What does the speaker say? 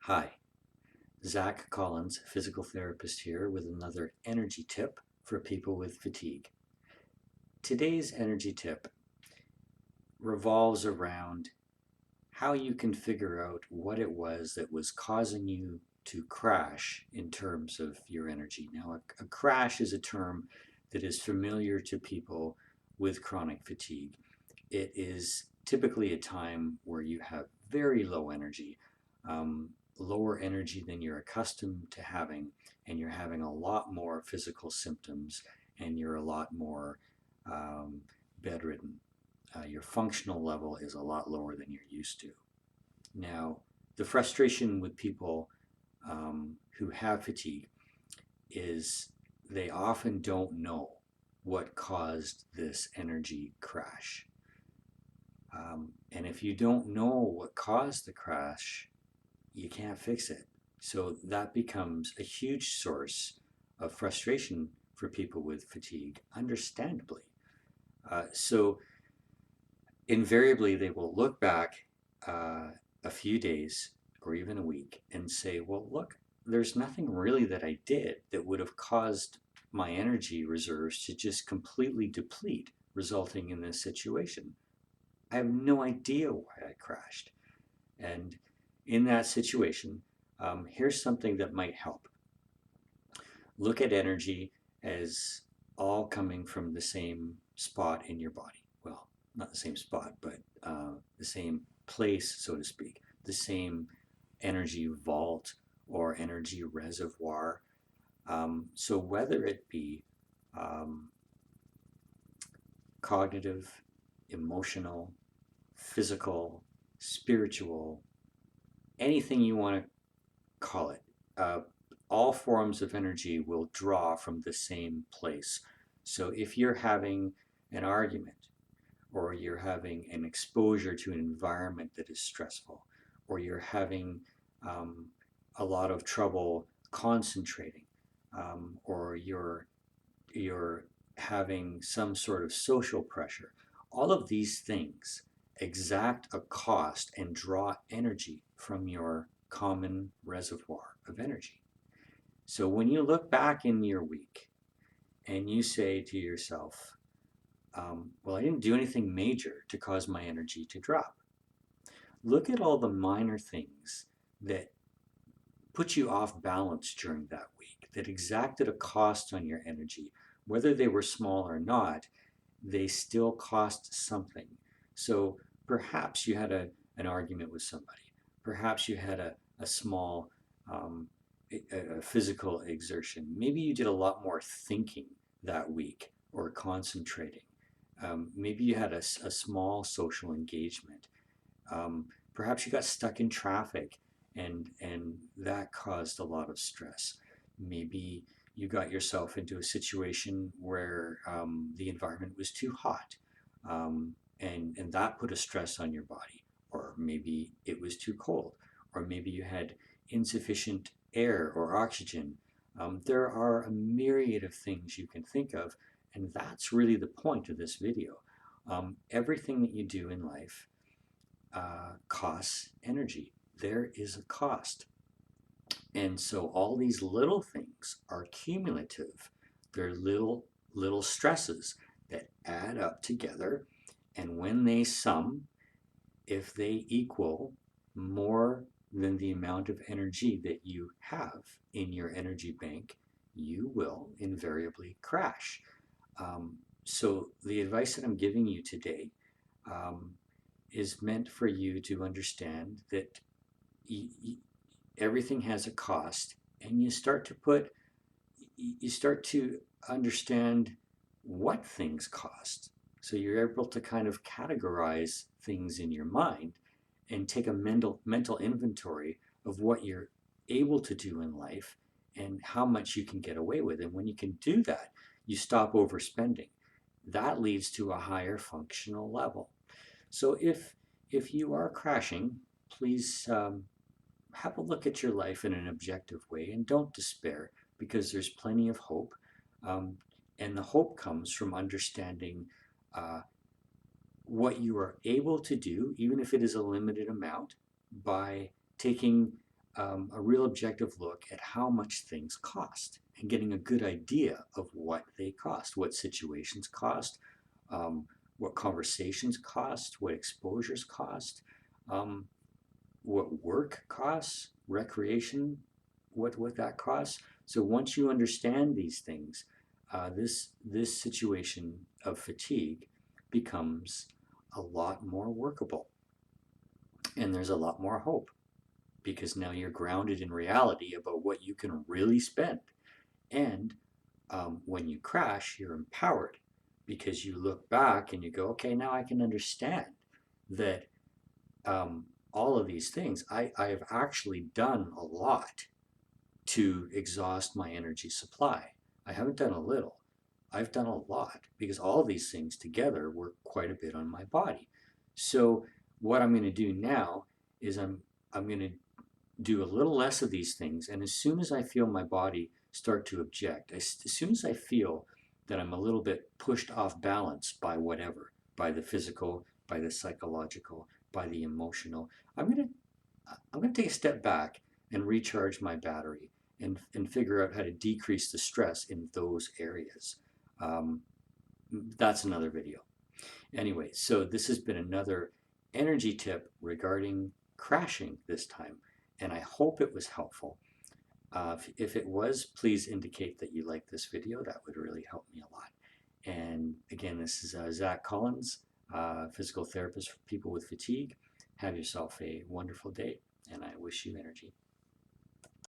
Hi, Zach Collins, physical therapist here with another energy tip for people with fatigue. Today's energy tip revolves around how you can figure out what it was that was causing you to crash in terms of your energy. Now, a crash is a term that is familiar to people with chronic fatigue. It is typically a time where you have very low energy, lower energy than you're accustomed to having, and you're having a lot more physical symptoms, and you're a lot more um, bedridden. Your functional level is a lot lower than you're used to. Now, the frustration with people who have fatigue is they often don't know what caused this energy crash. And if you don't know what caused the crash, you can't fix it. So that becomes a huge source of frustration for people with fatigue, understandably. So invariably, they will look back a few days or even a week and say, well, look, there's nothing really that I did that would have caused my energy reserves to just completely deplete, resulting in this situation. I have no idea why I crashed. And in that situation, here's something that might help. Look at energy as all coming from the same spot in your body. Well, not the same spot, but the same place, so to speak, the same energy vault or energy reservoir. So whether it be um, cognitive, emotional, physical, spiritual, anything you want to call it, uh, all forms of energy will draw from the same place. So if you're having an argument, or you're having an exposure to an environment that is stressful, or you're having um, a lot of trouble concentrating, or you're having some sort of social pressure, all of these things exact a cost and draw energy from your common reservoir of energy. So when you look back in your week and you say to yourself, well, I didn't do anything major to cause my energy to drop. Look at all the minor things that put you off balance during that week, that exacted a cost on your energy. Whether they were small or not, they still cost something. So perhaps you had an argument with somebody. Perhaps you had a small um, a physical exertion. Maybe you did a lot more thinking that week or concentrating. Maybe you had a small social engagement. Perhaps you got stuck in traffic and that caused a lot of stress. Maybe you got yourself into a situation where the environment was too hot, and that put a stress on your body. Or maybe it was too cold, or maybe you had insufficient air or oxygen. There are a myriad of things you can think of, and that's really the point of this video. Everything that you do in life costs energy. There is a cost. And so all these little things are cumulative. They're little stresses that add up together. And when they sum, if they equal more than the amount of energy that you have in your energy bank, you will invariably crash. So the advice that I'm giving you today um, is meant for you to understand that everything has a cost, and you start to understand what things cost. So you're able to kind of categorize things in your mind and take a mental inventory of what you're able to do in life and how much you can get away with. And when you can do that, you stop overspending. That leads to a higher functional level. So if you are crashing, please have a look at your life in an objective way and don't despair, because there's plenty of hope. Um, and the hope comes from understanding uh, what you are able to do, even if it is a limited amount, by taking a real objective look at how much things cost and getting a good idea of what they cost, what situations cost, um, what conversations cost, what exposures cost, um, what work costs, recreation, what that costs. So once you understand these things, this situation of fatigue becomes a lot more workable, and there's a lot more hope because now you're grounded in reality about what you can really spend. And when you crash, you're empowered because you look back and you go, okay, now I can understand that all of these things, I have actually done a lot to exhaust my energy supply. I haven't done a little. I've done a lot because all of these things together work quite a bit on my body. So what I'm going to do now is I'm going to do a little less of these things, and as soon as I feel my body start to object, as soon as I feel that I'm a little bit pushed off balance by whatever, by the physical, by the psychological, by the emotional, I'm going to I'm going to take a step back and recharge my battery and figure out how to decrease the stress in those areas. Um, that's another video. Anyway, so this has been another energy tip regarding crashing this time, and I hope it was helpful. If it was, please indicate that you like this video. That would really help me a lot. And again, this is Zach Collins, physical therapist for people with fatigue. Have yourself a wonderful day, and I wish you energy.